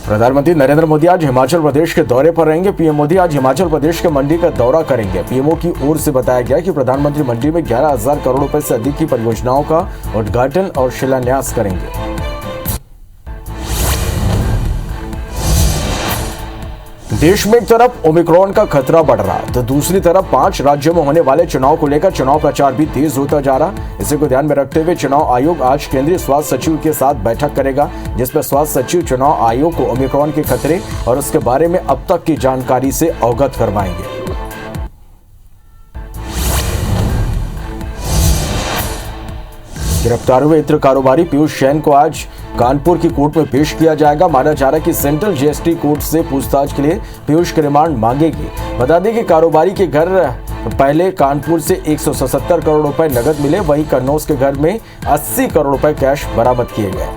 प्रधानमंत्री नरेंद्र मोदी आज हिमाचल प्रदेश के दौरे पर रहेंगे। पीएम मोदी आज हिमाचल प्रदेश के मंडी का दौरा करेंगे। पीएमओ की ओर से बताया गया कि प्रधानमंत्री मंडी में 11,000 करोड़ रुपए से अधिक की परियोजनाओं का उद्घाटन और शिलान्यास करेंगे। देश में एक तरफ ओमिक्रॉन का खतरा बढ़ रहा तो दूसरी तरफ 5 राज्यों में होने वाले चुनाव को लेकर चुनाव प्रचार भी तेज होता जा रहा। इसी को ध्यान में रखते हुए चुनाव आयोग आज केंद्रीय स्वास्थ्य सचिव के साथ बैठक करेगा, जिसमें स्वास्थ्य सचिव चुनाव आयोग को ओमिक्रॉन के खतरे और उसके बारे में अब तक की जानकारी से अवगत करवाएंगे। गिरफ्तार हुए इत्र कारोबारी पीयूष जैन को आज कानपुर की कोर्ट में पेश किया जाएगा। माना जा रहा है कि सेंट्रल जीएसटी कोर्ट से पूछताछ के लिए पीयूष की रिमांड मांगेगी। बता दें कि कारोबारी के घर पहले कानपुर से 177 करोड़ रुपए नगद मिले, वहीं कन्नौज के घर में 80 करोड़ रुपए कैश बरामद किए गए।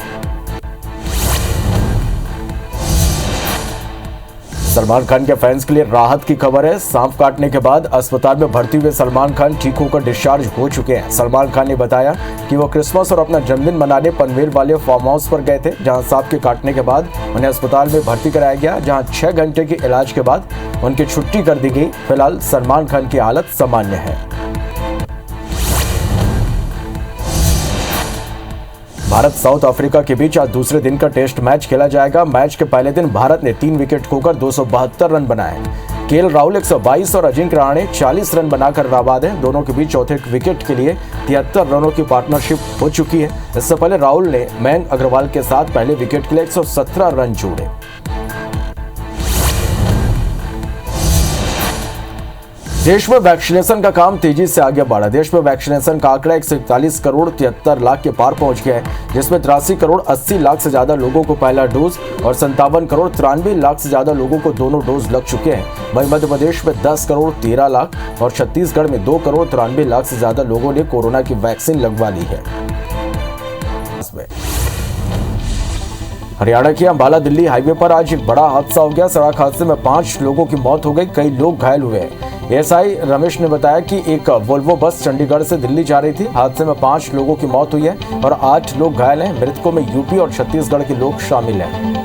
सलमान खान के फैंस के लिए राहत की खबर है। सांप काटने के बाद अस्पताल में भर्ती हुए सलमान खान ठीक होकर डिस्चार्ज हो चुके हैं। सलमान खान ने बताया कि वो क्रिसमस और अपना जन्मदिन मनाने पनवेल वाले फार्म हाउस पर गए थे, जहां सांप के काटने के बाद उन्हें अस्पताल में भर्ती कराया गया, जहां 6 घंटे के इलाज के बाद उनकी छुट्टी कर दी गई। फिलहाल सलमान खान की हालत सामान्य है। भारत साउथ अफ्रीका के बीच आज दूसरे दिन का टेस्ट मैच खेला जाएगा। मैच के पहले दिन भारत ने 3 विकेट खोकर 272 रन बनाए। केएल राहुल 122 और अजिंक्य रहाणे 40 रन बनाकर नाबाद हैं। दोनों के बीच चौथे विकेट के लिए 73 रनों की पार्टनरशिप हो चुकी है। इससे पहले राहुल ने मयंक अग्रवाल के साथ पहले विकेट के लिए 117 रन जोड़े। देश में वैक्सीनेशन का काम तेजी से आगे बढ़ा। देश में वैक्सीनेशन का आंकड़ा 141 करोड़ 73 लाख के पार पहुंच गया है, जिसमें 83 करोड़ 80 लाख से ज्यादा लोगों को पहला डोज और 57 करोड़ 93 लाख से ज्यादा लोगों को दोनों डोज लग चुके हैं। वहीं मध्य प्रदेश में 10 करोड़ 13 लाख और छत्तीसगढ़ में 2 करोड़ 93 लाख से ज्यादा लोगों ने कोरोना की वैक्सीन लगवा ली है। हरियाणा के अंबाला दिल्ली हाईवे पर आज एक बड़ा हादसा हो गया। सड़क हादसे में 5 लोगों की मौत हो गई, कई लोग घायल हुए हैं। एएसआई रमेश ने बताया कि एक वोल्वो बस चंडीगढ़ से दिल्ली जा रही थी। हादसे में 5 लोगों की मौत हुई है और 8 लोग घायल हैं। मृतकों में यूपी और छत्तीसगढ़ के लोग शामिल हैं।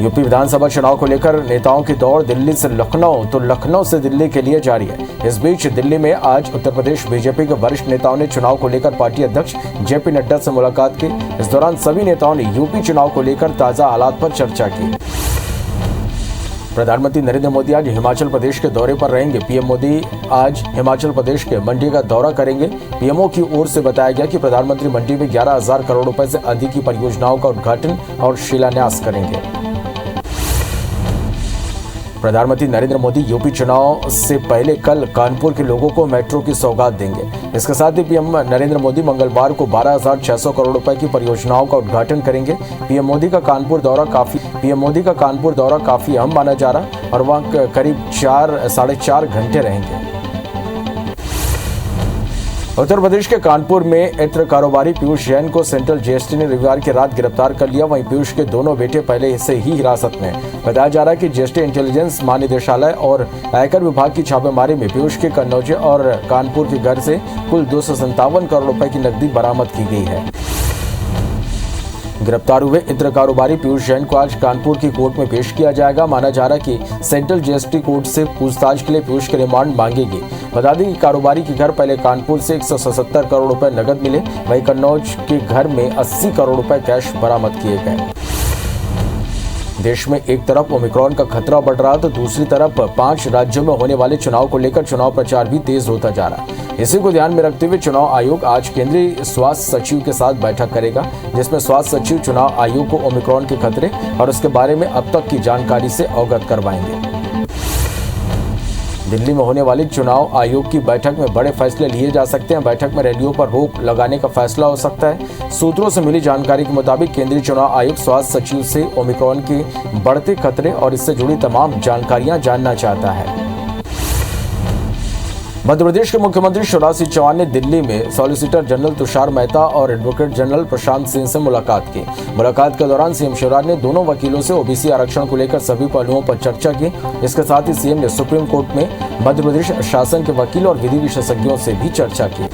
यूपी विधानसभा चुनाव को लेकर नेताओं की दौड़ दिल्ली से लखनऊ तो लखनऊ से दिल्ली के लिए जारी है। इस बीच दिल्ली में आज उत्तर प्रदेश बीजेपी के वरिष्ठ नेताओं ने चुनाव को लेकर पार्टी अध्यक्ष जेपी नड्डा से मुलाकात की। इस दौरान सभी नेताओं ने यूपी चुनाव को लेकर ताजा हालात पर चर्चा की। प्रधानमंत्री नरेंद्र मोदी आज हिमाचल प्रदेश के दौरे पर रहेंगे। पीएम मोदी आज हिमाचल प्रदेश के मंडी का दौरा करेंगे। पीएमओ की ओर से बताया गया कि प्रधानमंत्री मंडी में 11,000 करोड़ रुपए से अधिक की परियोजनाओं का उद्घाटन और शिलान्यास करेंगे। प्रधानमंत्री नरेंद्र मोदी यूपी चुनाव से पहले कल कानपुर के लोगों को मेट्रो की सौगात देंगे। इसके साथ ही पीएम नरेंद्र मोदी मंगलवार को 12,600 करोड़ रुपए की परियोजनाओं का उद्घाटन करेंगे। पीएम मोदी का कानपुर दौरा काफी अहम माना जा रहा और वहां करीब 4-4.5 घंटे रहेंगे। उत्तर प्रदेश के कानपुर में इत्र कारोबारी पीयूष जैन को सेंट्रल जीएसटी ने रविवार की रात गिरफ्तार कर लिया। वहीं पीयूष के दोनों बेटे पहले से ही हिरासत में। बताया जा रहा है कि जीएसटी इंटेलिजेंस महानिदेशालय और आयकर विभाग की छापेमारी में पीयूष के कन्नौज और कानपुर के घर से कुल 257 करोड़ रुपए की नकदी बरामद की गई है। गिरफ्तार हुए इत्र कारोबारी पीयूष जैन को आज कानपुर की कोर्ट में पेश किया जाएगा। माना जा रहा है कि सेंट्रल जीएसटी कोर्ट से पूछताछ के लिए पीयूष की रिमांड मांगेगी। बता दें कि कारोबारी के घर पहले कानपुर से 177 करोड़ रुपए नगद मिले, वहीं कन्नौज के घर में 80 करोड़ रुपए कैश बरामद किए गए। देश में एक तरफ ओमिक्रॉन का खतरा बढ़ रहा तो दूसरी तरफ 5 राज्यों में होने वाले चुनाव को लेकर चुनाव प्रचार भी तेज होता जा रहा है। इसी को ध्यान में रखते हुए चुनाव आयोग आज केंद्रीय स्वास्थ्य सचिव के साथ बैठक करेगा, जिसमें स्वास्थ्य सचिव चुनाव आयोग को ओमिक्रॉन के खतरे और उसके बारे में अब तक की जानकारी से अवगत करवाएंगे। दिल्ली में होने वाली चुनाव आयोग की बैठक में बड़े फैसले लिए जा सकते हैं। बैठक में रैलियों पर रोक लगाने का फैसला हो सकता है। सूत्रों से मिली जानकारी के मुताबिक केंद्रीय चुनाव आयोग स्वास्थ्य सचिव से ओमिक्रॉन के बढ़ते खतरे और इससे जुड़ी तमाम जानकारियां जानना चाहता है। मध्य प्रदेश के मुख्यमंत्री शिवराज सिंह चौहान ने दिल्ली में सॉलिसिटर जनरल तुषार मेहता और एडवोकेट जनरल प्रशांत सिंह से मुलाकात की। मुलाकात के दौरान सीएम शिवराज ने दोनों वकीलों से ओबीसी आरक्षण को लेकर सभी पहलुओं पर चर्चा की। इसके साथ ही सीएम ने सुप्रीम कोर्ट में मध्य प्रदेश शासन के वकील और विधि विशेषज्ञों से भी चर्चा की।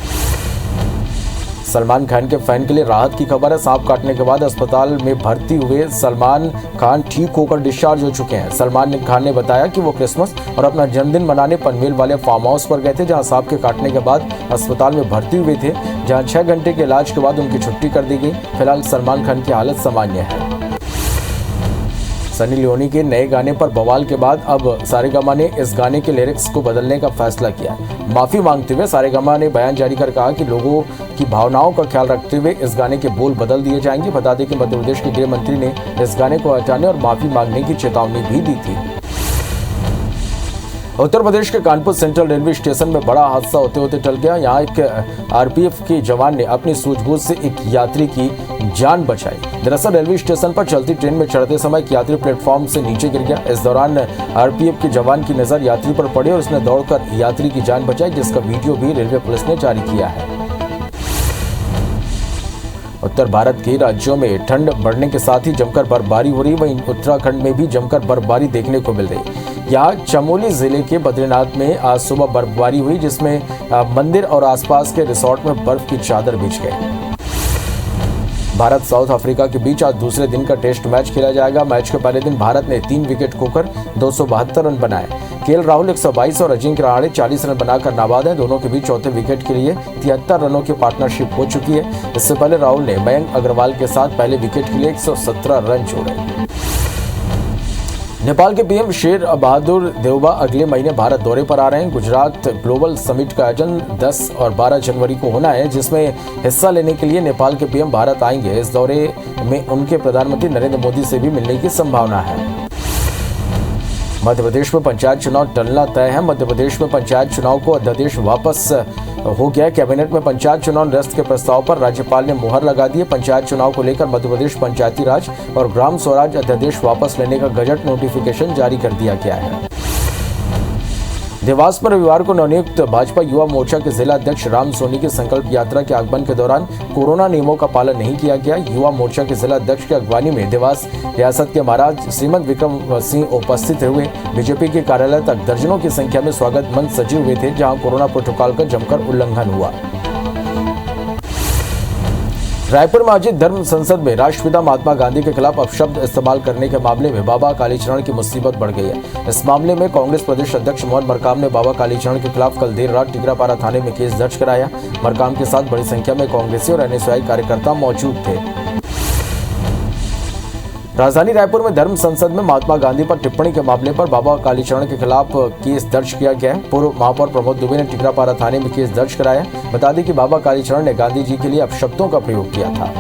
सलमान खान के फैन के लिए राहत की खबर है। सांप काटने के बाद अस्पताल में भर्ती हुए सलमान खान ठीक होकर डिस्चार्ज हो चुके हैं। सलमान खान ने बताया कि वो क्रिसमस और अपना जन्मदिन मनाने पनवेल वाले फार्म हाउस पर गए थे, जहां सांप के काटने के बाद अस्पताल में भर्ती हुए थे, जहां 6 घंटे के इलाज के बाद उनकी छुट्टी कर दी गई। फिलहाल सलमान खान की हालत सामान्य है। सनी लियोनी के नए गाने पर बवाल के बाद अब सारेगामा ने इस गाने के लिरिक्स को बदलने का फैसला किया। माफी मांगते हुए सारेगामा ने बयान जारी कर कहा कि लोगों की भावनाओं का ख्याल रखते हुए इस गाने के बोल बदल दिए जाएंगे। बता दें कि मध्य प्रदेश के गृह मंत्री ने इस गाने को हटाने और माफी मांगने की चेतावनी भी दी थी। उत्तर प्रदेश के कानपुर सेंट्रल रेलवे स्टेशन में बड़ा हादसा होते होते टल गया। यहाँ एक आरपीएफ के जवान ने अपनी सूझबूझ से एक यात्री की जान बचाई। दरअसल रेलवे स्टेशन पर चलती ट्रेन में चढ़ते समय एक यात्री प्लेटफॉर्म से नीचे गिर गया। इस दौरान आरपीएफ के जवान की नजर यात्री पर पड़ी और उसने दौड़कर यात्री की जान बचाई, जिसका वीडियो भी रेलवे पुलिस ने जारी किया है। उत्तर भारत के राज्यों में ठंड बढ़ने के साथ ही जमकर बर्फबारी हो रही, वहीं उत्तराखंड में भी जमकर बर्फबारी देखने को मिल रही। यहाँ चमोली जिले के बद्रीनाथ में आज सुबह बर्फबारी हुई, जिसमें मंदिर और आसपास के रिसोर्ट में बर्फ की चादर बिछ गई। भारत साउथ अफ्रीका के बीच आज दूसरे दिन का टेस्ट मैच खेला जाएगा। मैच के पहले दिन भारत ने 3 विकेट खोकर 272 रन बनाए। केएल राहुल 122 और अजिंक्य रहाणे 40 रन बनाकर नाबाद हैं। दोनों के बीच चौथे विकेट के लिए 73 रनों की पार्टनरशिप हो चुकी है। इससे पहले राहुल ने मयंक अग्रवाल के साथ पहले विकेट के लिए 117 रन जोड़े। नेपाल के पीएम शेर बहादुर देउबा अगले महीने भारत दौरे पर आ रहे हैं। गुजरात ग्लोबल समिट का आयोजन 10 और 12 जनवरी को होना है, जिसमें हिस्सा लेने के लिए नेपाल के पीएम भारत आएंगे। इस दौरे में उनके प्रधानमंत्री नरेंद्र मोदी से भी मिलने की संभावना है। मध्य प्रदेश में पंचायत चुनाव टलना तय है। मध्य प्रदेश में पंचायत चुनाव को अध्यादेश वापस हो गया। कैबिनेट में पंचायत चुनाव निरस्त के प्रस्ताव पर राज्यपाल ने मुहर लगा दी है। पंचायत चुनाव को लेकर मध्य प्रदेश पंचायती राज और ग्राम स्वराज अध्यादेश वापस लेने का गजट नोटिफिकेशन जारी कर दिया गया है। देवास में रविवार को नवनियुक्त भाजपा युवा मोर्चा के जिला अध्यक्ष राम सोनी की संकल्प यात्रा के आगमन के दौरान कोरोना नियमों का पालन नहीं किया गया। युवा मोर्चा के जिला अध्यक्ष की अगवानी में देवास रियासत के महाराज श्रीमद विक्रम सिंह उपस्थित हुए। बीजेपी के कार्यालय तक दर्जनों की संख्या में स्वागत मंच सजे हुए थे, जहां कोरोना प्रोटोकॉल का जमकर उल्लंघन हुआ। रायपुर में आयोजित धर्म संसद में राष्ट्रपिता महात्मा गांधी के खिलाफ अपशब्द इस्तेमाल करने के मामले में बाबा कालीचरण की मुसीबत बढ़ गई है। इस मामले में कांग्रेस प्रदेश अध्यक्ष मोहन मरकाम ने बाबा कालीचरण के खिलाफ कल देर रात टिकरापारा थाने में केस दर्ज कराया। मरकाम के साथ बड़ी संख्या में कांग्रेसी और एनएसयूआई कार्यकर्ता मौजूद थे। राजधानी रायपुर में धर्म संसद में महात्मा गांधी पर टिप्पणी के मामले पर बाबा कालीचरण के खिलाफ केस दर्ज किया गया है। पूर्व महापौर प्रमोद दुबे ने टिकरापारा थाने में केस दर्ज कराया। बता दें कि बाबा कालीचरण ने गांधी जी के लिए अपशब्दों का प्रयोग किया था।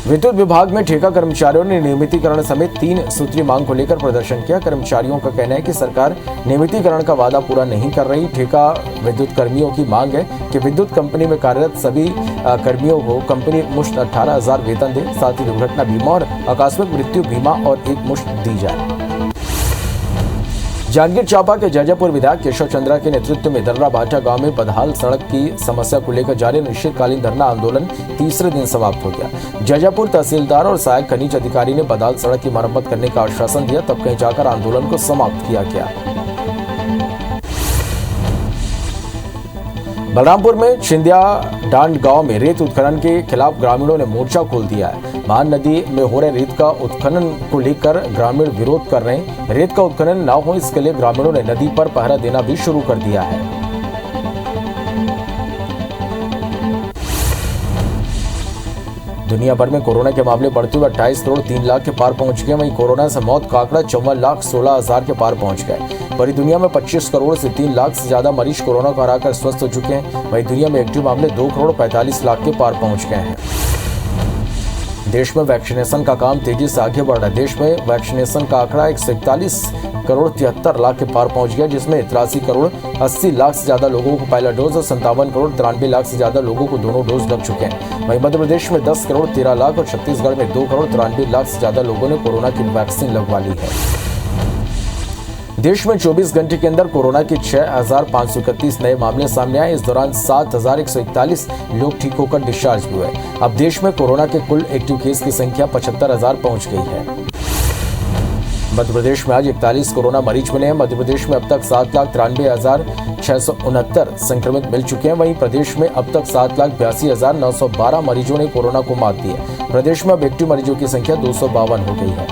विद्युत विभाग में ठेका कर्मचारियों ने नियमितीकरण समेत 3 सूत्री मांग को लेकर प्रदर्शन किया। कर्मचारियों का कहना है कि सरकार नियमितीकरण का वादा पूरा नहीं कर रही। ठेका विद्युत कर्मियों की मांग है कि विद्युत कंपनी में कार्यरत सभी कर्मियों को कंपनी मुश्त 18,000 वेतन दे, साथ ही दुर्घटना बीमा और आकस्मिक मृत्यु बीमा और एक मुश्त दी जाए। जांजगीर चांपा के जैजापुर विधायक केशव चंद्रा के नेतृत्व में दर्रा भाटा गांव में बदहाल सड़क की समस्या को लेकर जारी अनिश्चितकालीन धरना आंदोलन तीसरे दिन समाप्त हो गया। जैजापुर तहसीलदार और सहायक खनिज अधिकारी ने बदहाल सड़क की मरम्मत करने का आश्वासन दिया, तब कहीं जाकर आंदोलन को समाप्त किया गया। बलरामपुर में छिंदिया डांड गांव में रेत उत्खनन के खिलाफ ग्रामीणों ने मोर्चा खोल दिया है। महान नदी में हो रहे रेत का उत्खनन को लेकर ग्रामीण विरोध कर रहे हैं। रेत का उत्खनन न हो, इसके लिए ग्रामीणों ने नदी पर पहरा देना भी शुरू कर दिया है। दुनिया भर में कोरोना के मामले बढ़ते हुए 28 करोड़ 3 लाख के पार पहुंच गए। वहीं कोरोना से मौत का आंकड़ा 54,16,000 के पार पहुंच गए। पूरी दुनिया में 25 करोड़ से 3 लाख से ज्यादा मरीज कोरोना को हराकर स्वस्थ हो चुके हैं। वहीं दुनिया में एक्टिव मामले 2 करोड़ 45 लाख के पार पहुंच गए हैं। देश में वैक्सीनेशन का काम तेजी से आगे बढ़ रहा है। देश में वैक्सीनेशन का आंकड़ा 141 करोड़ 73 लाख के पार पहुंच गया, जिसमें 83 करोड़ 80 लाख से ज्यादा लोगों को पहला डोज और 57 करोड़ 93 लाख से ज्यादा लोगों को दोनों डोज लग चुके हैं। वहीं मध्य प्रदेश में 10 करोड़ 13 लाख और छत्तीसगढ़ में 2 करोड़ 93 लाख से ज्यादा लोगों ने कोरोना की वैक्सीन लगवा ली है। देश में 24 घंटे के अंदर कोरोना के 6,531 नए मामले सामने आए। इस दौरान 7,141 लोग ठीक होकर डिस्चार्ज हुए। अब देश में कोरोना के कुल एक्टिव केस की संख्या 75,000 पहुंच गई है। मध्य प्रदेश में आज 41 कोरोना मरीज मिले हैं। मध्य प्रदेश में अब तक 7,93,669 संक्रमित मिल चुके हैं। वहीं प्रदेश में अब तक 7,82,912 मरीजों ने कोरोना को मात दी है। प्रदेश में अब एक्टिव मरीजों की संख्या 252 हो गई है।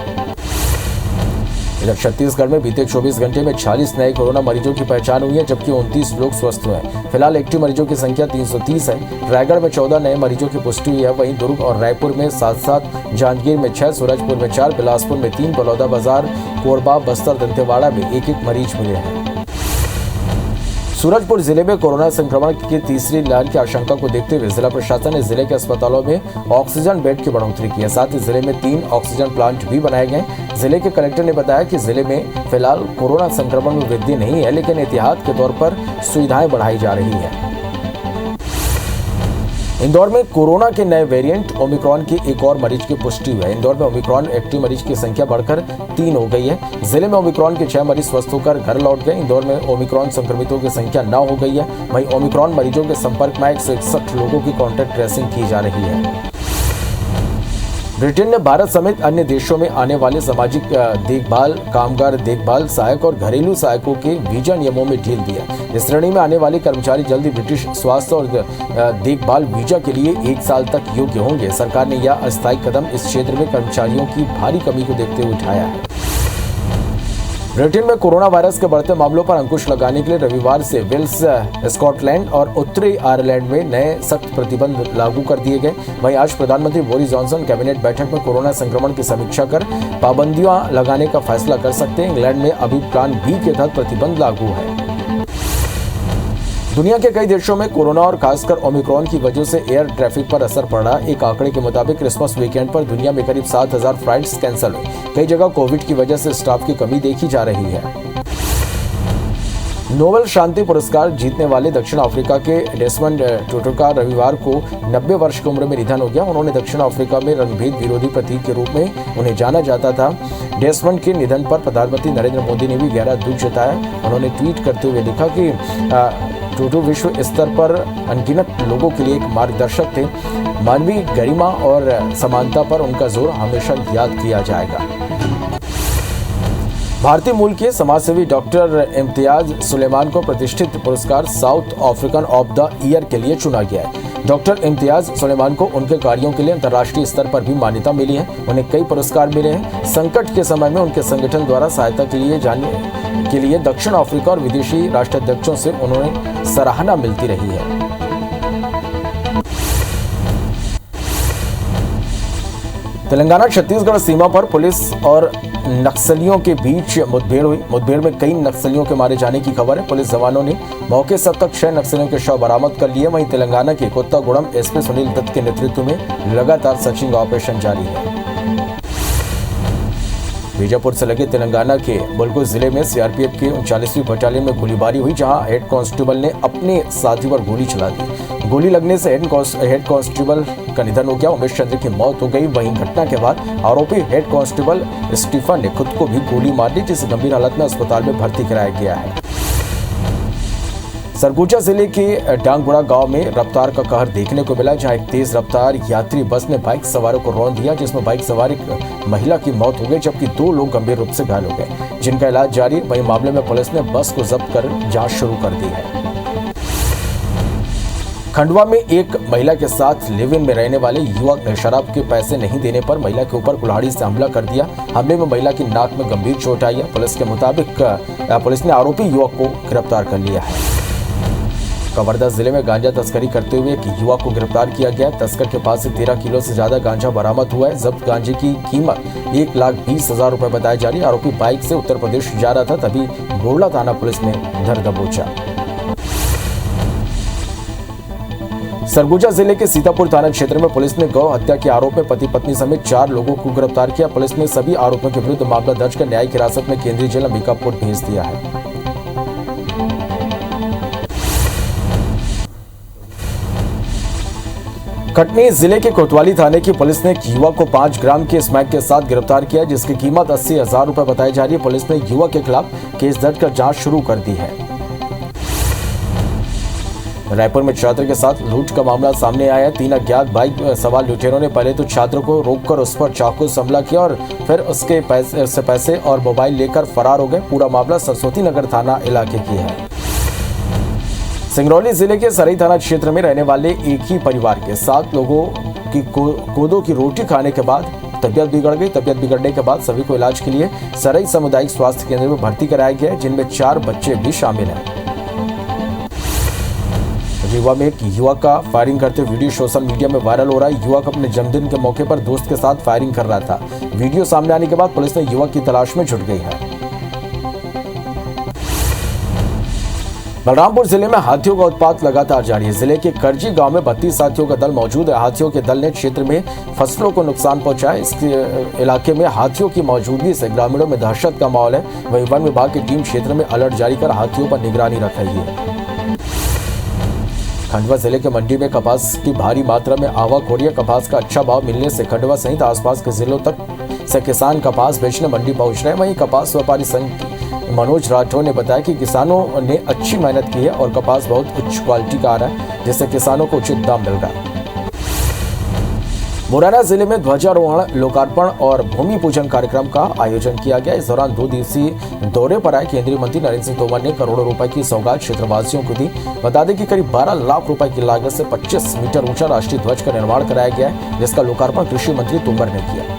इधर छत्तीसगढ़ में बीते 24 घंटे में 46 नए कोरोना मरीजों की पहचान हुई है, जबकि 29 लोग स्वस्थ हुए हैं। फिलहाल एक्टिव मरीजों की संख्या 330 है। रायगढ़ में 14 नए मरीजों की पुष्टि हुई है। वहीं दुर्ग और रायपुर में 7-7, जांजगीर में 6, सूरजपुर में 4, बिलासपुर में 3, बलौदाबाजार, कोरबा, बस्तर, दंतेवाड़ा में 1-1 मरीज मिले हैं। सूरजपुर जिले में कोरोना संक्रमण की तीसरी लहर की आशंका को देखते हुए जिला प्रशासन ने जिले के अस्पतालों में ऑक्सीजन बेड की बढ़ोतरी की है। साथ ही जिले में 3 ऑक्सीजन प्लांट भी बनाए गए। जिले के कलेक्टर ने बताया कि जिले में फिलहाल कोरोना संक्रमण में वृद्धि नहीं है, लेकिन एहतियात के तौर पर सुविधाएं बढ़ाई जा रही है। इंदौर में कोरोना के नए वेरिएंट ओमिक्रॉन की एक और मरीज की पुष्टि हुई है। इंदौर में ओमिक्रॉन एक्टिव मरीज की संख्या बढ़कर 3 हो गई है। जिले में ओमिक्रॉन के 6 मरीज स्वस्थ होकर घर लौट गए। इंदौर में ओमिक्रॉन संक्रमितों की संख्या 9 हो गई है। वहीं ओमिक्रॉन मरीजों के संपर्क में 161 लोगों की कॉन्टैक्ट ट्रेसिंग की जा रही है। ब्रिटेन ने भारत समेत अन्य देशों में आने वाले सामाजिक देखभाल, कामगार देखभाल सहायक और घरेलू सहायकों के वीजा नियमों में ढील दी है। इस श्रेणी में आने वाले कर्मचारी जल्दी ब्रिटिश स्वास्थ्य और देखभाल वीजा के लिए 1 साल तक योग्य होंगे। सरकार ने यह अस्थायी कदम इस क्षेत्र में कर्मचारियों की भारी कमी को देखते हुए उठाया है। ब्रिटेन में कोरोना वायरस के बढ़ते मामलों पर अंकुश लगाने के लिए रविवार से वेल्स, स्कॉटलैंड और उत्तरी आयरलैंड में नए सख्त प्रतिबंध लागू कर दिए गए। वहीं आज प्रधानमंत्री बोरिस जॉनसन कैबिनेट बैठक में कोरोना संक्रमण की समीक्षा कर पाबंदियां लगाने का फैसला कर सकते हैं। इंग्लैंड में अभी प्लान बी के तहत प्रतिबंध लागू है। दुनिया के कई देशों में कोरोना और खासकर ओमिक्रॉन की वजह से एयर ट्रैफिक पर असर पड़ा। एक आंकड़े के मुताबिक क्रिसमस वीकेंड पर दुनिया में करीब 7,000 फ्लाइट्स कैंसिल हुई। कई जगह कोविड की वजह से स्टाफ की कमी देखी जा रही है। नोबेल शांति पुरस्कार जीतने वाले दक्षिण अफ्रीका के डेसमंड टुटु का रविवार को 90 वर्ष की उम्र में निधन हो गया। उन्होंने दक्षिण अफ्रीका में रंगभेद विरोधी प्रतीक के रूप में उन्हें जाना जाता था। डेसमंड के निधन पर प्रधानमंत्री नरेंद्र मोदी ने भी गहरा दुख जताया। उन्होंने ट्वीट करते हुए लिखा कि टुटु विश्व स्तर पर अनगिनत लोगों के लिए एक मार्गदर्शक थे। मानवीय गरिमा और समानता पर उनका जोर हमेशा याद किया जाएगा। भारतीय मूल के समाजसेवी डॉक्टर इम्तियाज सुलेमान को प्रतिष्ठित पुरस्कार south African of the year के लिए चुना गया है। डॉक्टर इम्तियाज सुलेमान को उनके कार्यों के लिए अंतर्राष्ट्रीय स्तर पर भी मान्यता मिली है। उन्हें कई पुरस्कार मिले हैं। संकट के समय में उनके संगठन द्वारा सहायता के लिए दक्षिण अफ्रीका और विदेशी राष्ट्राध्यक्षों से उन्हें सराहना मिलती रही है। तेलंगाना छत्तीसगढ़ सीमा पर पुलिस और नक्सलियों के बीच मुठभेड़ हुई। मुठभेड़ में कई नक्सलियों के मारे जाने की खबर है। पुलिस जवानों ने मौके से अब तक 6 नक्सलियों के शव बरामद कर लिए। वहीं तेलंगाना के कोत्तागुड़म एसपी सुनील दत्त के नेतृत्व में लगातार सर्चिंग ऑपरेशन जारी है। बीजापुर से लगे तेलंगाना के बुलगुल जिले में सीआरपीएफ की 39वीं बटालियन में गोलीबारी हुई, जहां हेड कांस्टेबल ने अपने साथी पर गोली चला दी। गोली लगने से हेड कांस्टेबल का निधन हो गया। उमेश चंद्र की मौत हो गई। वहीं घटना के बाद आरोपी हेड कांस्टेबल स्टीफन ने खुद को भी गोली मार दी, जिसे गंभीर हालत में अस्पताल में भर्ती कराया गया है। सरगुजा जिले के डांगगुड़ा गांव में रफ्तार का कहर देखने को मिला, जहां एक तेज रफ्तार यात्री बस ने बाइक सवारों को रौंद दिया, जिसमें बाइक सवार एक महिला की मौत हो गई, जबकि 2 लोग गंभीर रूप से घायल हो गए, जिनका इलाज जारी। वहीं मामले में पुलिस ने बस को जब्त कर जांच शुरू कर दी है। खंडवा में एक महिला के साथ लिव इन में रहने वाले युवक ने शराब के पैसे नहीं देने पर महिला के ऊपर कुल्हाड़ी से हमला कर दिया। हमले में महिला की नाक में गंभीर चोट आई है। पुलिस के मुताबिक पुलिस ने आरोपी युवक को गिरफ्तार कर लिया है। कवर्धा जिले में गांजा तस्करी करते हुए एक युवक को गिरफ्तार किया गया। तस्कर के पास से 13 किलो से ज्यादा गांजा बरामद हुआ है। जब्त गांजे की कीमत 1,20,000 रुपए बताई जा रही है। आरोपी बाइक से उत्तर प्रदेश जा रहा था, तभी बोरला थाना पुलिस ने धर दबोचा। सरगुजा जिले के सीतापुर थाना क्षेत्र में पुलिस ने गौ हत्या के आरोप में पति पत्नी समेत 4 लोगों को गिरफ्तार किया। पुलिस ने सभी आरोपियों के विरुद्ध मामला दर्ज कर न्यायिक हिरासत में केंद्रीय जेल अंबिकापुर भेज दिया है। कटनी जिले के कोतवाली थाने की पुलिस ने एक युवक को 5 ग्राम के स्मैक के साथ गिरफ्तार किया, जिसकी कीमत 80,000 रुपए बताई जा रही है। पुलिस ने युवक के खिलाफ केस दर्ज कर जांच शुरू कर दी है। रायपुर में छात्र के साथ लूट का मामला सामने आया है। 3 अज्ञात बाइक सवार लुटेरों ने पहले तो छात्र को रोककर उस पर चाकू से हमला किया और फिर उसके पैसे और मोबाइल लेकर फरार हो गए। पूरा मामला सरस्वती नगर थाना इलाके की है। सिंगरौली जिले के सरई थाना क्षेत्र में रहने वाले एक ही परिवार के 7 लोगों की कोदो की रोटी खाने के बाद तबियत बिगड़ गई। तबियत बिगड़ने के बाद सभी को इलाज के लिए सरई सामुदायिक स्वास्थ्य केंद्र में भर्ती कराया गया है, जिनमें 4 बच्चे भी शामिल हैं। रीवा में एक युवक का फायरिंग करते वीडियो सोशल मीडिया में वायरल हो रहा है। युवक अपने जन्मदिन के मौके पर दोस्त के साथ फायरिंग कर रहा था। वीडियो सामने आने के बाद पुलिस ने युवक की तलाश में जुट गई है। बलरामपुर जिले में हाथियों का उत्पात लगातार जारी है। जिले के करजी गांव में 32 हाथियों का दल मौजूद है। हाथियों के दल ने क्षेत्र में फसलों को नुकसान पहुंचाया। इसके इलाके में हाथियों की मौजूदगी से ग्रामीणों में दहशत का माहौल है। वहीं वन विभाग की टीम क्षेत्र में अलर्ट जारी कर हाथियों पर निगरानी रख रही है। खंडवा जिले के मंडी में कपास की भारी मात्रा में आवक हो रही है। कपास का अच्छा भाव मिलने से खंडवा सहित आसपास के जिलों तक से किसान कपास बेचने मंडी पहुंच रहे हैं। वहीं कपास व्यापारी संघ मनोज राठौर ने बताया कि किसानों ने अच्छी मेहनत की है और कपास बहुत उच्च क्वालिटी का आ रहा है, जिससे किसानों को उचित दाम मिल रहा है। मुरैना जिले में ध्वजारोहण, लोकार्पण और भूमि पूजन कार्यक्रम का आयोजन किया गया। इस दौरान 2 दिवसीय दौरे पर आए केंद्रीय मंत्री नरेंद्र सिंह तोमर ने करोड़ों रुपए की सौगात क्षेत्रवासियों को दी। बता दें कि करीब 12 लाख रुपए की लागत से 25 मीटर ऊंचा राष्ट्रीय ध्वज का निर्माण कराया गया है, जिसका लोकार्पण कृषि मंत्री तोमर ने किया।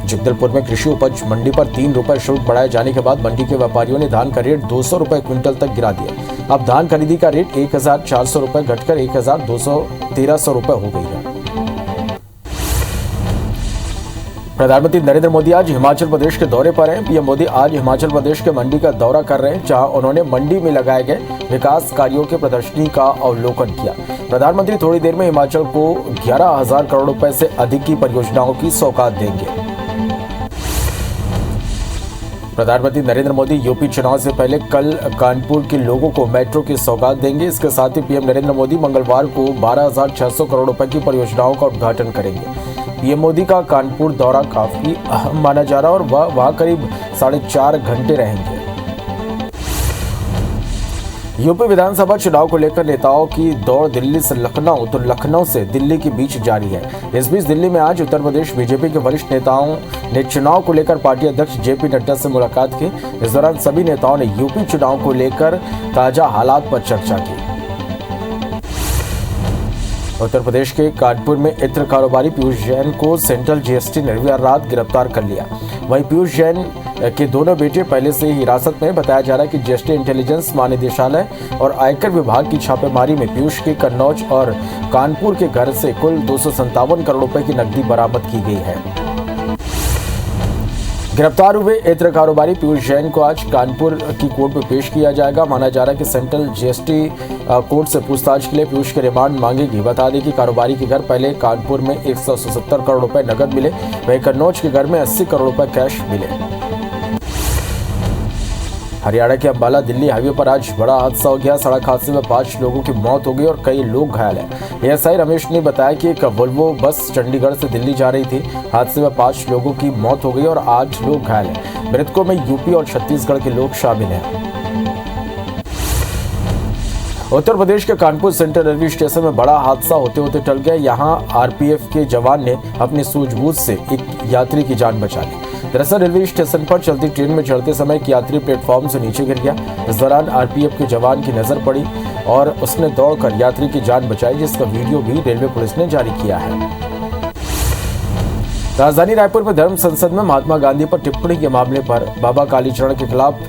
जगदलपुर में कृषि उपज मंडी पर 3 रुपए शुल्क बढ़ाए जाने के बाद मंडी के व्यापारियों ने धान का रेट 200 रुपए क्विंटल तक गिरा दिया। अब धान खरीदी का रेट 1400 रुपए घटकर 1213 रुपए हो गई है। प्रधानमंत्री नरेंद्र मोदी आज हिमाचल प्रदेश के दौरे पर हैं। पीएम मोदी आज हिमाचल प्रदेश के मंडी का दौरा कर रहे हैं, जहां उन्होंने मंडी में लगाए गए विकास कार्यों के प्रदर्शनी का अवलोकन किया। प्रधानमंत्री थोड़ी देर में हिमाचल को 11,000 करोड़ रुपए से अधिक की परियोजनाओं की सौगात देंगे। प्रधानमंत्री नरेंद्र मोदी यूपी चुनाव से पहले कल कानपुर के लोगों को मेट्रो की सौगात देंगे। इसके साथ ही पीएम नरेंद्र मोदी मंगलवार को 12,600 करोड़ रुपए की परियोजनाओं का उद्घाटन करेंगे। पीएम मोदी का कानपुर दौरा काफी अहम माना जा रहा है और वह वहां करीब 4.5 घंटे रहेंगे। यूपी विधानसभा चुनाव को लेकर नेताओं की दौड़ दिल्ली से लखनऊ तो लखनऊ से दिल्ली के बीच जारी है। इस बीच दिल्ली में आज उत्तर प्रदेश बीजेपी के वरिष्ठ नेताओं ने चुनाव को लेकर पार्टी अध्यक्ष जेपी नड्डा से मुलाकात की। इस दौरान सभी नेताओं ने यूपी चुनाव को लेकर ताजा हालात पर चर्चा की। उत्तर प्रदेश के कानपुर में इत्र कारोबारी पीयूष जैन को सेंट्रल जीएसटी ने रविवार रात गिरफ्तार कर लिया। वहीं पीयूष जैन के दोनों बेटे पहले से ही हिरासत में। बताया जा रहा है कि जीएसटी इंटेलिजेंस महानिदेशालय और आयकर विभाग की छापेमारी में पीयूष के कन्नौज और कानपुर के घर से कुल 257 करोड़ रुपए की नकदी बरामद की गई है। गिरफ्तार हुए इत्र कारोबारी पीयूष जैन को आज कानपुर की कोर्ट में पेश किया जाएगा। माना जा रहा है कि सेंट्रल जीएसटी कोर्ट से पूछताछ के लिए पीयूष के रिमांड मांगेगी। बता दें कि कारोबारी के घर पहले कानपुर में 177 करोड़ रुपए नकद मिले, वहीं कन्नौज के घर में 80 करोड़ रुपए कैश मिले। हरियाणा के अंबाला दिल्ली हाईवे पर आज बड़ा हादसा हो गया। सड़क हादसे में 5 लोगों की मौत हो गई और कई लोग घायल हैं। एएसआई रमेश ने बताया कि एक वोल्वो बस चंडीगढ़ से दिल्ली जा रही थी। हादसे में 5 लोगों की मौत हो गई और 8 लोग घायल हैं। मृतकों में यूपी और छत्तीसगढ़ के लोग शामिल हैं। उत्तर प्रदेश के कानपुर सेंट्रल रेलवे स्टेशन में बड़ा हादसा होते होते टल गया। यहां आरपीएफ के जवान ने अपनी सूझबूझ से एक यात्री की जान बचा ली। दरअसल रेलवे स्टेशन पर चलती ट्रेन में चढ़ते समय एक यात्री प्लेटफॉर्म से नीचे गिर गया। इस दौरान आरपीएफ के जवान की नजर पड़ी और उसने दौड़कर यात्री की जान बचाई, जिसका वीडियो भी रेलवे पुलिस ने जारी किया है। राजधानी रायपुर में धर्म संसद में महात्मा गांधी पर टिप्पणी के मामले पर बाबा कालीचरण के खिलाफ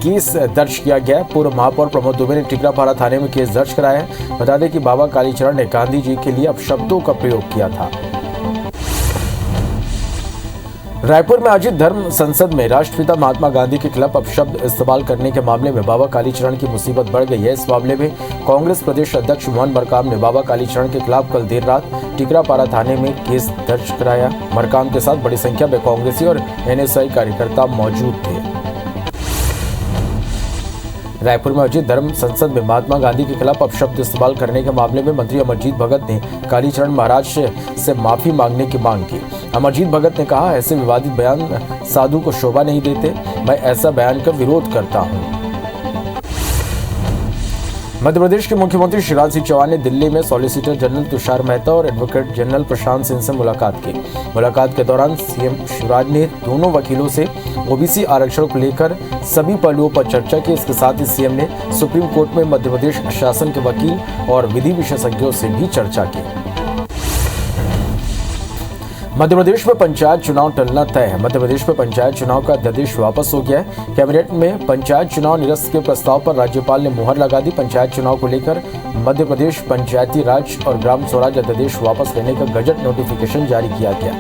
केस दर्ज किया गया। पूर्व महापौर प्रमोद दुबे ने टिकरापारा थाने में केस दर्ज कराया है। बता दें कि बाबा कालीचरण ने गांधी जी के लिए अपशब्दों का प्रयोग किया था। रायपुर में आयोजित धर्म संसद में राष्ट्रपिता महात्मा गांधी के खिलाफ अपशब्द इस्तेमाल करने के मामले में बाबा कालीचरण की मुसीबत बढ़ गई है। इस मामले में कांग्रेस प्रदेश अध्यक्ष मोहन मरकाम ने बाबा कालीचरण के खिलाफ कल देर रात टिकरापारा थाने में केस दर्ज कराया। मरकाम के साथ बड़ी संख्या में कांग्रेसी और एनएसआई कार्यकर्ता मौजूद थे। रायपुर में आयोजित धर्म संसद में महात्मा गांधी के खिलाफ अपशब्द इस्तेमाल करने के मामले में मंत्री अमरजीत भगत ने कालीचरण महाराज से माफी मांगने की मांग की। अमरजीत भगत ने कहा, ऐसे विवादित बयान साधु को शोभा नहीं देते। मैं ऐसा बयान का विरोध करता हूं। मध्य प्रदेश के मुख्यमंत्री शिवराज सिंह चौहान ने दिल्ली में सॉलिसिटर जनरल तुषार मेहता और एडवोकेट जनरल प्रशांत सिंह से मुलाकात की। मुलाकात के दौरान सीएम शिवराज ने दोनों वकीलों से ओबीसी आरक्षण को लेकर सभी पहलुओं पर चर्चा की। इसके साथ ही सीएम ने सुप्रीम कोर्ट में मध्य प्रदेश शासन के वकील और विधि विशेषज्ञों से भी चर्चा की। मध्य प्रदेश में पंचायत चुनाव टलना तय है। मध्य प्रदेश में पंचायत चुनाव का अध्यादेश वापस हो गया है। कैबिनेट में पंचायत चुनाव निरस्त के प्रस्ताव पर राज्यपाल ने मुहर लगा दी। पंचायत चुनाव को लेकर मध्य प्रदेश पंचायती राज और ग्राम स्वराज अध्यादेश वापस लेने का गजट नोटिफिकेशन जारी किया गया।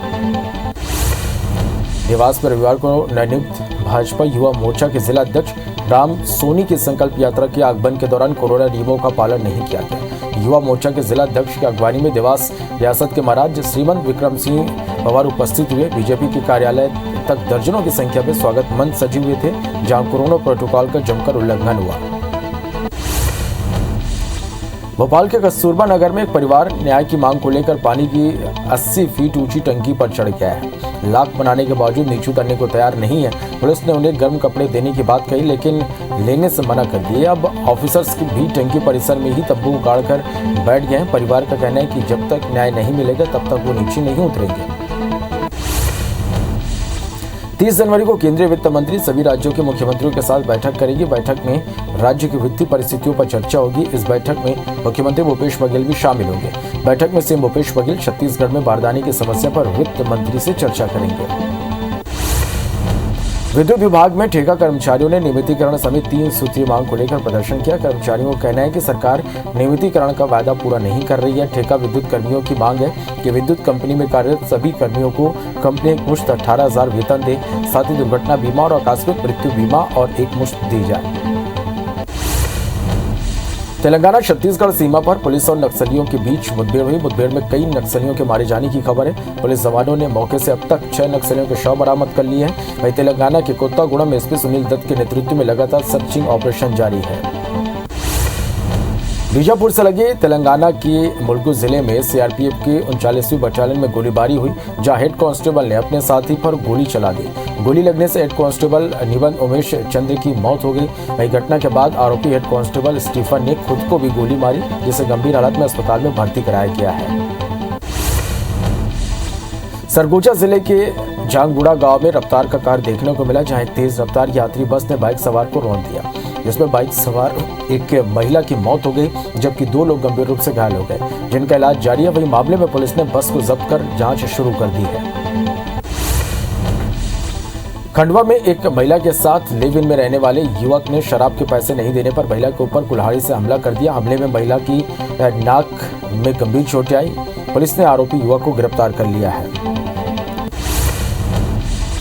देवास पर रविवार को नवनियुक्त भाजपा युवा मोर्चा के जिला अध्यक्ष राम सोनी की संकल्प यात्रा के आगमन के दौरान कोरोना नियमों का पालन नहीं किया गया। युवा मोर्चा के जिला अध्यक्ष की अगवानी में देवास रियासत के महाराज श्रीमंत विक्रम सिंह पवार उपस्थित हुए। बीजेपी के कार्यालय तक दर्जनों की संख्या में स्वागत मंच सजे हुए थे, जहां कोरोना प्रोटोकॉल का जमकर उल्लंघन हुआ। भोपाल के कस्तूरबा नगर में एक परिवार न्याय की मांग को लेकर पानी की 80 फीट ऊंची टंकी पर चढ़ गया है। लाख बनाने के बावजूद नीचे उतरने को तैयार नहीं है। पुलिस ने उन्हें गर्म कपड़े देने की बात कही, लेकिन लेने से मना कर दिए। अब ऑफिसर्स भी टंकी परिसर में ही तंबू उगाड़कर बैठ गए हैं। परिवार का कहना है कि जब तक न्याय नहीं मिलेगा तब तक वो नीचे नहीं उतरेंगे। 30 जनवरी को केंद्रीय वित्त मंत्री सभी राज्यों के मुख्यमंत्रियों के साथ बैठक करेगी। बैठक में राज्य की वित्तीय परिस्थितियों पर चर्चा होगी। इस बैठक में मुख्यमंत्री भूपेश बघेल भी शामिल होंगे। बैठक में सीएम भूपेश बघेल छत्तीसगढ़ में बारदाने की समस्या पर वित्त मंत्री से चर्चा करेंगे। विद्युत विभाग में ठेका कर्मचारियों ने नियमितीकरण समेत 3 सूत्रीय मांग को लेकर प्रदर्शन किया। कर्मचारियों का कहना है कि सरकार नियमितीकरण का वायदा पूरा नहीं कर रही है। ठेका विद्युत कर्मियों की मांग है कि विद्युत कंपनी में कार्यरत सभी कर्मियों को कंपनी एक मुश्त 18,000 वेतन दे, साथ ही दुर्घटना बीमा और आकस्मिक मृत्यु बीमा और एक मुश्त दी जाए। तेलंगाना छत्तीसगढ़ सीमा पर पुलिस और नक्सलियों के बीच मुठभेड़ हुई। मुठभेड़ में कई नक्सलियों के मारे जाने की खबर है। पुलिस जवानों ने मौके से अब तक 6 नक्सलियों के शव बरामद कर लिए हैं। वहीं तेलंगाना के कोत्तागुड़म एसपी सुनील दत्त के नेतृत्व में लगातार सर्चिंग ऑपरेशन जारी है। बीजापुर से लगे तेलंगाना के मुलगु जिले में सीआरपीएफ की 39वीं बटालियन में गोलीबारी हुई, जहां हेड कांस्टेबल ने अपने साथी पर गोली चला दी। गोली लगने से हेड कांस्टेबल निबंध उमेश चंद्र की मौत हो गई। वही घटना के बाद आरोपी हेड कांस्टेबल स्टीफन ने खुद को भी गोली मारी, जिसे गंभीर हालत में अस्पताल में भर्ती कराया गया है। सरगुजा जिले के जांगगुड़ा गांव में रफ्तार का कार देखने को मिला, जहां एक तेज रफ्तार यात्री बस ने बाइक सवार को रौंद दिया, जिसमें बाइक सवार एक महिला की मौत हो गई, जबकि 2 लोग गंभीर रूप से घायल हो गए, जिनका इलाज जारी है। वही मामले में पुलिस ने बस को जब्त कर जांच शुरू कर दी है। खंडवा में एक महिला के साथ लिव इन में रहने वाले युवक ने शराब के पैसे नहीं देने पर महिला के ऊपर कुल्हाड़ी से हमला कर दिया। हमले में महिला की नाक में गंभीर चोटें आई। पुलिस ने आरोपी युवक को गिरफ्तार कर लिया है।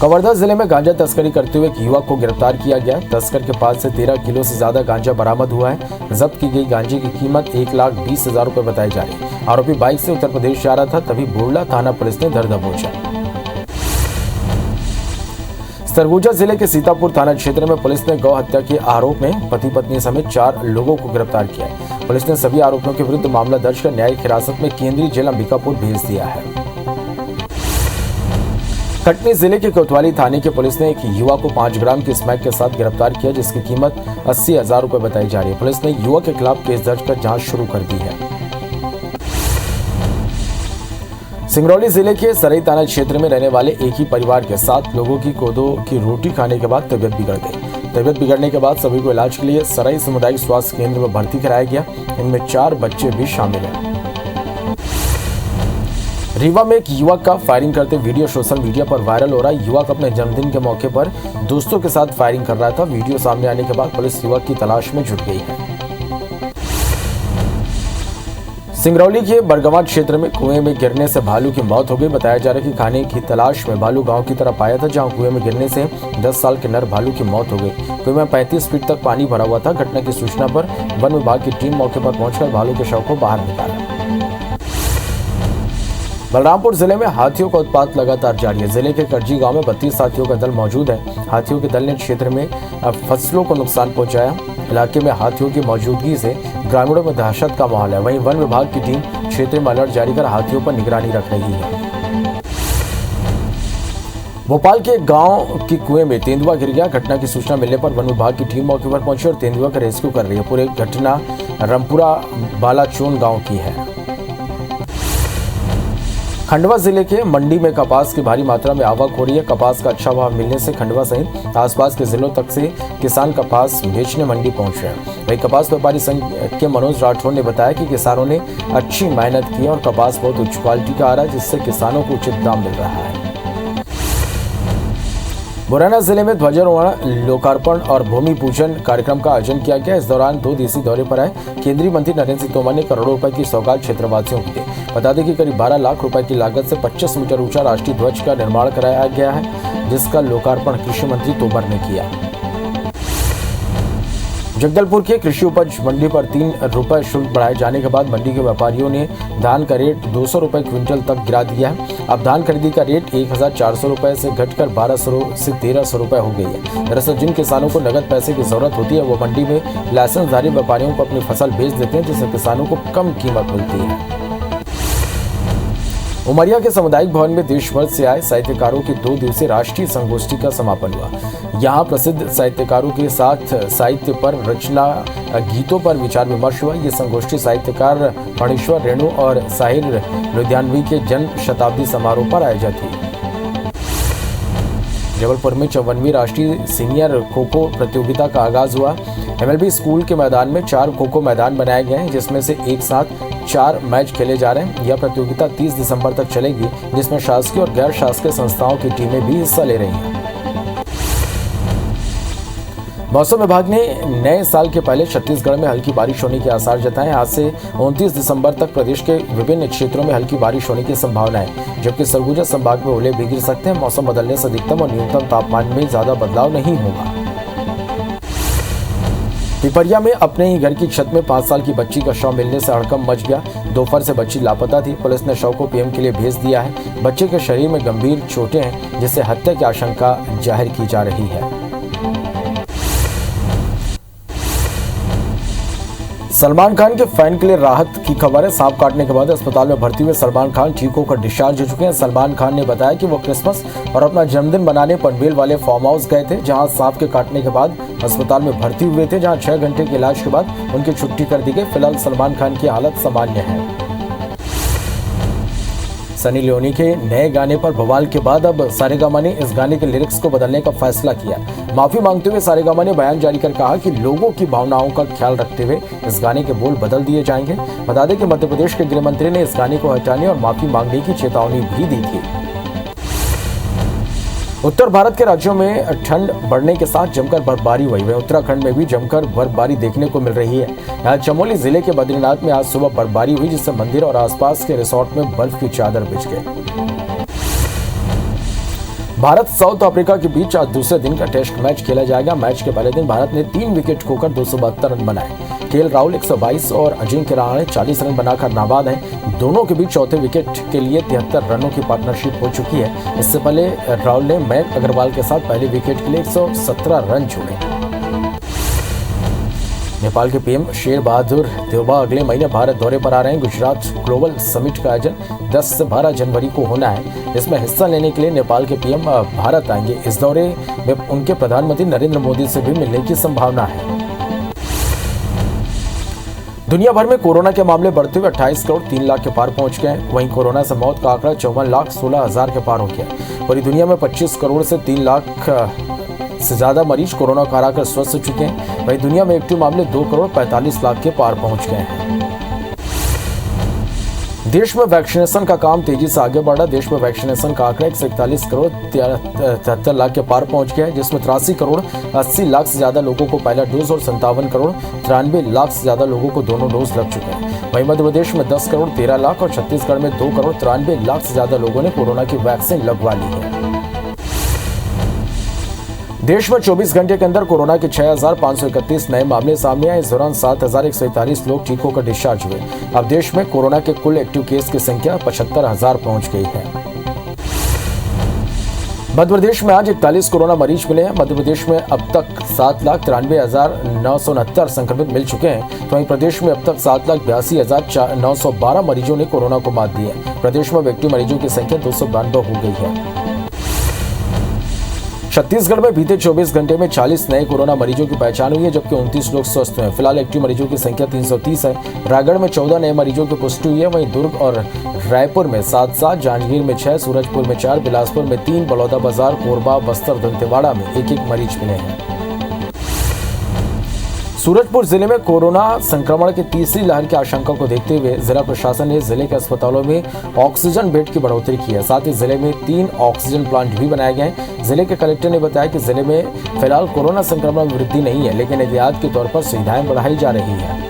कवर्धा जिले में गांजा तस्करी करते हुए एक युवक को गिरफ्तार किया गया। तस्कर के पास से 13 किलो से ज्यादा गांजा बरामद हुआ है। जब्त की गई गांजे की कीमत 1,20,000 रुपए बताई जा रही है। आरोपी बाइक से उत्तर प्रदेश जा रहा था, तभी बोरला थाना पुलिस ने धर दबोचा। सरगुजा जिले के सीतापुर थाना क्षेत्र में पुलिस ने गौ हत्या के आरोप में पति पत्नी समेत 4 लोगों को गिरफ्तार किया है। पुलिस ने सभी आरोपियों के विरुद्ध मामला दर्ज कर न्यायिक हिरासत में केंद्रीय जेल अंबिकापुर भेज दिया है। कटनी जिले के कोतवाली थाने की पुलिस ने एक युवक को 5 ग्राम की स्मैक के साथ गिरफ्तार किया, जिसकी कीमत 80,000 रुपए बताई जा रही है। पुलिस ने युवक के खिलाफ केस दर्ज कर जांच शुरू कर दी है। सिंगरौली जिले के सरई थाना क्षेत्र में रहने वाले एक ही परिवार के 7 लोगों की कोदो की रोटी खाने के बाद तबियत बिगड़ गई। तबियत बिगड़ने के बाद सभी को इलाज के लिए सरई सामुदायिक स्वास्थ्य केंद्र में भर्ती कराया गया। इनमें 4 बच्चे भी शामिल हैं। रीवा में एक युवक का फायरिंग करते वीडियो सोशल मीडिया पर वायरल हो रहा है। युवक अपने जन्मदिन के मौके पर दोस्तों के साथ फायरिंग कर रहा था। वीडियो सामने आने के बाद पुलिस युवक की तलाश में जुट गई है। सिंगरौली के बरगवा क्षेत्र में कुएं में गिरने से भालू की मौत हो गई। बताया जा रहा है कि खाने की तलाश में भालू गांव की तरफ आया था, जहां कुएं में गिरने से 10 साल के नर भालू की मौत हो गई। कुएं में 35 फीट तक पानी भरा हुआ था। घटना की सूचना पर वन विभाग की टीम मौके पर पहुंचकर भालू के शव को बाहर निकाला। बलरामपुर जिले में हाथियों का उत्पात लगातार जारी है। जिले के करजी गांव में 32 हाथियों का दल मौजूद है। हाथियों के दल ने क्षेत्र में फसलों को नुकसान पहुंचाया। इलाके में हाथियों की मौजूदगी से ग्रामीणों में दहशत का माहौल है। वहीं वन विभाग की टीम क्षेत्र में अलर्ट जारी कर हाथियों पर निगरानी रख रही है। भोपाल के गांव के कुएं में तेंदुआ गिर गया। घटना की सूचना मिलने पर वन विभाग की टीम मौके पर पहुंची और तेंदुआ का रेस्क्यू कर रही है। पूरी घटना रामपुरा बालाचोन गांव की है। खंडवा जिले के मंडी में कपास की भारी मात्रा में आवक हो रही है। कपास का अच्छा भाव मिलने से खंडवा सहित आसपास के जिलों तक से किसान कपास बेचने मंडी पहुंच रहे हैं। वही कपास व्यापारी संघ के मनोज राठौर ने बताया कि किसानों ने अच्छी मेहनत की और कपास बहुत उच्च क्वालिटी का आ रहा है, जिससे किसानों को उचित दाम मिल रहा है। मुरैना जिले में ध्वजारोहण, लोकार्पण और भूमि पूजन कार्यक्रम का आयोजन किया गया। इस दौरान 2 दिवसीय दौरे पर आए केंद्रीय मंत्री नरेंद्र सिंह तोमर ने करोड़ों रुपए की सौगात क्षेत्रवासियों को दी। बता दें कि करीब 12 लाख रुपए की लागत से 25 मीटर ऊंचा राष्ट्रीय ध्वज का निर्माण कराया गया है, जिसका लोकार्पण कृषि मंत्री तोमर ने किया। जगदलपुर के कृषि उपज मंडी पर 3 रुपए शुल्क बढ़ाए जाने के बाद मंडी के व्यापारियों ने धान का रेट 200 रुपए क्विंटल तक गिरा दिया है। अब धान खरीदी का रेट 1400 रुपए से घटकर 1200 से 1300 रुपए हो गई है। दरअसल जिन किसानों को नगद पैसे की जरूरत होती है वो मंडी में लाइसेंसधारी व्यापारियों को अपनी फसल बेच देते हैं, जिससे किसानों को कम कीमत मिलती है। उमरिया के सामुदायिक भवन में देश भर से आए साहित्यकारों की 2 दिवसीय राष्ट्रीय संगोष्ठी का समापन हुआ। यहाँ प्रसिद्ध साहित्यकारों के साथ साहित्य पर, रचना गीतों पर विचार विमर्श हुआ। ये संगोष्ठी साहित्यकार फणीश्वर रेणु और साहिर लुधियानवी के जन्म शताब्दी समारोह पर आयोजित हुई। जबलपुर में 54वीं राष्ट्रीय सीनियर खो खो प्रतियोगिता का आगाज हुआ। MLB स्कूल के मैदान में 4 खो खो मैदान बनाए गए हैं, जिसमें से एक साथ 4 मैच खेले जा रहे हैं। यह प्रतियोगिता 30 दिसंबर तक चलेगी, जिसमें शासकीय और गैर शासकीय संस्थाओं की टीमें भी हिस्सा ले रही हैं। मौसम विभाग ने नए साल के पहले छत्तीसगढ़ में हल्की बारिश होने के आसार जताए। आज से 29 दिसंबर तक प्रदेश के विभिन्न क्षेत्रों में हल्की बारिश होने की संभावना है, जबकि सरगुजा संभाग में ओले भी गिर सकते हैं। मौसम बदलने से अधिकतम और न्यूनतम तापमान में ज्यादा बदलाव नहीं होगा। पिपरिया में अपने ही घर की छत में 5 साल की बच्ची का शव मिलने से हड़कंप मच गया। दोपहर से बच्ची लापता थी। पुलिस ने शव को पीएम के लिए भेज दिया है। बच्चे के शरीर में गंभीर चोटें हैं, जिससे हत्या की आशंका जाहिर की जा रही है। सलमान खान के फैन के लिए राहत की खबर है। सांप काटने के बाद अस्पताल में भर्ती हुए सलमान खान ठीक होकर डिस्चार्ज हो चुके हैं। सलमान खान ने बताया कि वो क्रिसमस और अपना जन्मदिन मनाने पनवेल वाले फार्म हाउस गए थे, जहां सांप के काटने के बाद अस्पताल में भर्ती हुए थे, जहां 6 घंटे के इलाज के बाद उनकी छुट्टी कर दी गई। फिलहाल सलमान खान की हालत सामान्य है। सनी लियोनी के नए गाने पर बवाल के बाद अब सारेगामा ने इस गाने के लिरिक्स को बदलने का फैसला किया। माफी मांगते हुए सारेगामा ने बयान जारी कर कहा कि लोगों की भावनाओं का ख्याल रखते हुए इस गाने के बोल बदल दिए जाएंगे। बता दें कि मध्य प्रदेश के गृह मंत्री ने इस गाने को हटाने और माफी मांगने की चेतावनी भी दी थी। उत्तर भारत के राज्यों में ठंड बढ़ने के साथ जमकर बर्फबारी हुई है। उत्तराखंड में भी जमकर बर्फबारी देखने को मिल रही है। यहाँ चमोली जिले के बद्रीनाथ में आज सुबह बर्फबारी हुई, जिससे मंदिर और आसपास के रिसोर्ट में बर्फ की चादर बिछ गई। भारत साउथ अफ्रीका के बीच आज दूसरे दिन का टेस्ट मैच खेला जाएगा। मैच के पहले दिन भारत ने 3 विकेट खोकर 272 रन बनाए। केएल राहुल 122 और अजिंक्य रहाणे 40 रन बनाकर नाबाद हैं। दोनों के बीच चौथे विकेट के लिए 73 रनों की पार्टनरशिप हो चुकी है। इससे पहले राहुल ने मयंक अग्रवाल के साथ पहले विकेट के लिए 117 रन जोड़े। नेपाल के पीएम शेर बहादुर देउबा अगले महीने भारत दौरे पर आ रहे हैं। गुजरात ग्लोबल समिट का आयोजन 10 से 12 जनवरी को होना है। इसमें हिस्सा लेने के लिए नेपाल के पीएम भारत आएंगे। इस दौरे में उनके प्रधानमंत्री नरेंद्र मोदी से भी मिलने की संभावना है। दुनिया भर में कोरोना के मामले बढ़ते हुए 28 करोड़ 3 लाख के पार पहुंच गए हैं। वहीं कोरोना से मौत का आंकड़ा 54,16,000 के पार हो गया। पूरी दुनिया में 25 करोड़ से 3 लाख से ज्यादा मरीज कोरोना को हराकर स्वस्थ हो चुके हैं। वहीं दुनिया में एक्टिव मामले 2 करोड़ 45 लाख के पार पहुंच गए हैं। देश में वैक्सीनेशन का काम तेजी से आगे बढ़ा। देश में वैक्सीनेशन का आंकड़ा 141 करोड़ 73 लाख के पार पहुंच गया है, जिसमें 83 करोड़ 80 लाख से ज्यादा लोगों को पहला डोज और 57 करोड़ 93 लाख से ज्यादा लोगों को दोनों डोज लग चुके हैं। वहीं मध्य प्रदेश में 10 करोड़ 13 लाख और छत्तीसगढ़ में 2 करोड़ 93 लाख से ज्यादा लोगों ने कोरोना की वैक्सीन लगवा ली है। देश में 24 घंटे के अंदर कोरोना के 6,531 नए मामले सामने आए। इस दौरान 7,141 लोग ठीक होकर डिस्चार्ज हुए। अब देश में कोरोना के कुल एक्टिव केस की संख्या 75,000 पहुंच गई है। मध्य प्रदेश में आज 41 कोरोना मरीज मिले हैं। मध्य प्रदेश में अब तक 7,93,969 संक्रमित मिल चुके हैं। तो वहीं प्रदेश में अब तक 7,82,912 मरीजों ने कोरोना को मात दी है। प्रदेश में एक्टिव मरीजों की संख्या 292 हो गई है। छत्तीसगढ़ में बीते 24 घंटे में 40 नए कोरोना मरीजों की पहचान हुई है, जबकि 29 लोग स्वस्थ हुए हैं। फिलहाल एक्टिव मरीजों की संख्या 330 है। रायगढ़ में 14 नए मरीजों की पुष्टि हुई है। वहीं दुर्ग और रायपुर में 7, जांजगीर में 6, सूरजपुर में 4, बिलासपुर में 3, बलौदाबाजार, कोरबा, बस्तर, दंतेवाड़ा में 1-1 मरीज मिले हैं। सूरजपुर जिले में कोरोना संक्रमण की तीसरी लहर की आशंका को देखते हुए जिला प्रशासन ने जिले के अस्पतालों में ऑक्सीजन बेड की बढ़ोतरी की है। साथ ही जिले में 3 ऑक्सीजन प्लांट भी बनाए गए हैं। जिले के कलेक्टर ने बताया कि जिले में फिलहाल कोरोना संक्रमण में वृद्धि नहीं है, लेकिन एहतियात के तौर पर सुविधाएं बढ़ाई जा रही है।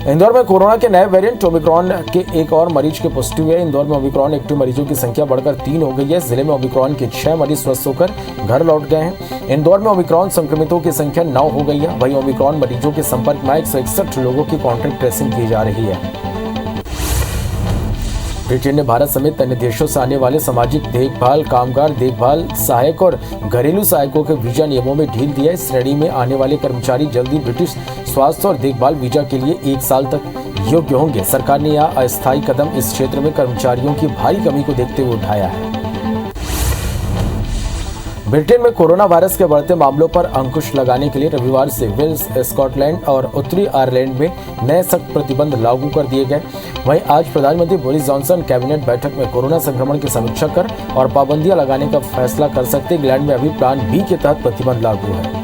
इंदौर में कोरोना के नए वेरिएंट ओमिक्रॉन के एक और मरीज की पुष्टि हुई है। इंदौर में ओमिक्रॉन एक्टिव मरीजों की संख्या बढ़कर 3 हो गई है। जिले में ओमिक्रॉन के 6 मरीज स्वस्थ होकर घर लौट गए हैं। इंदौर में ओमिक्रॉन संक्रमितों की संख्या 9 हो गई है। वहीं ओमिक्रॉन मरीजों के संपर्क में 161 लोगों की कॉन्टैक्ट ट्रेसिंग की जा रही है। ब्रिटेन ने भारत समेत अन्य देशों से आने वाले सामाजिक देखभाल, कामगार देखभाल सहायक और घरेलू सहायकों के वीजा नियमों में ढील दिया है। इस श्रेणी में आने वाले कर्मचारी जल्दी ब्रिटिश स्वास्थ्य और देखभाल वीजा के लिए 1 साल तक योग्य होंगे। सरकार ने यह अस्थायी कदम इस क्षेत्र में कर्मचारियों की भारी कमी को देखते हुए उठाया है। ब्रिटेन में कोरोना वायरस के बढ़ते मामलों पर अंकुश लगाने के लिए रविवार से वेल्स, स्कॉटलैंड और उत्तरी आयरलैंड में नए सख्त प्रतिबंध लागू कर दिए गए। वहीं आज प्रधानमंत्री बोरिस जॉनसन कैबिनेट बैठक में कोरोना संक्रमण की समीक्षा कर और पाबंदियां लगाने का फैसला कर सकते। इंग्लैंड में अभी प्लान बी के तहत प्रतिबंध लागू है।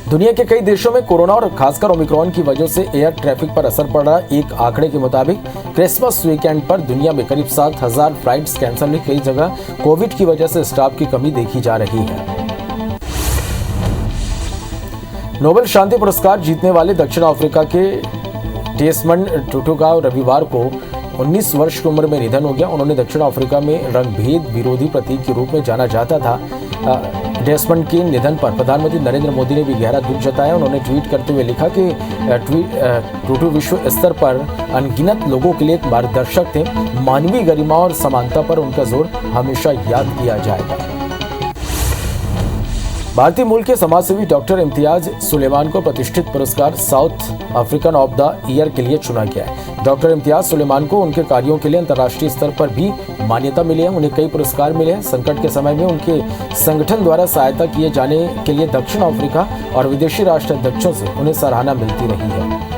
दुनिया के कई देशों में कोरोना और खासकर ओमिक्रॉन की वजह से एयर ट्रैफिक पर असर पड़ रहा है। एक आंकड़े के मुताबिक क्रिसमस वीकेंड पर दुनिया में करीब 7,000 फ्लाइट्स कैंसिल हुई। कई जगह कोविड की वजह से स्टाफ की कमी देखी जा रही है। नोबेल शांति पुरस्कार जीतने वाले दक्षिण अफ्रीका के डेसमंड टुटू का रविवार को 19 वर्ष की उम्र में निधन हो गया। उन्होंने दक्षिण अफ्रीका में रंगभेद विरोधी प्रतीक के रूप में जाना जाता था। डेसमंड के निधन पर प्रधानमंत्री नरेंद्र मोदी ने भी गहरा दुख जताया। उन्होंने ट्वीट करते हुए लिखा कि टुटू विश्व स्तर पर अनगिनत लोगों के लिए एक मार्गदर्शक थे। मानवीय गरिमा और समानता पर उनका जोर हमेशा याद किया जाएगा। भारतीय मूल के समाजसेवी डॉक्टर इम्तियाज सुलेमान को प्रतिष्ठित पुरस्कार south African of the year के लिए चुना गया है। डॉक्टर इम्तियाज सुलेमान को उनके कार्यों के लिए अंतर्राष्ट्रीय स्तर पर भी मान्यता मिली है। उन्हें कई पुरस्कार मिले हैं। संकट के समय में उनके संगठन द्वारा सहायता किए जाने के लिए दक्षिण अफ्रीका और विदेशी राष्ट्राध्यक्षों से उन्हें सराहना मिलती रही है।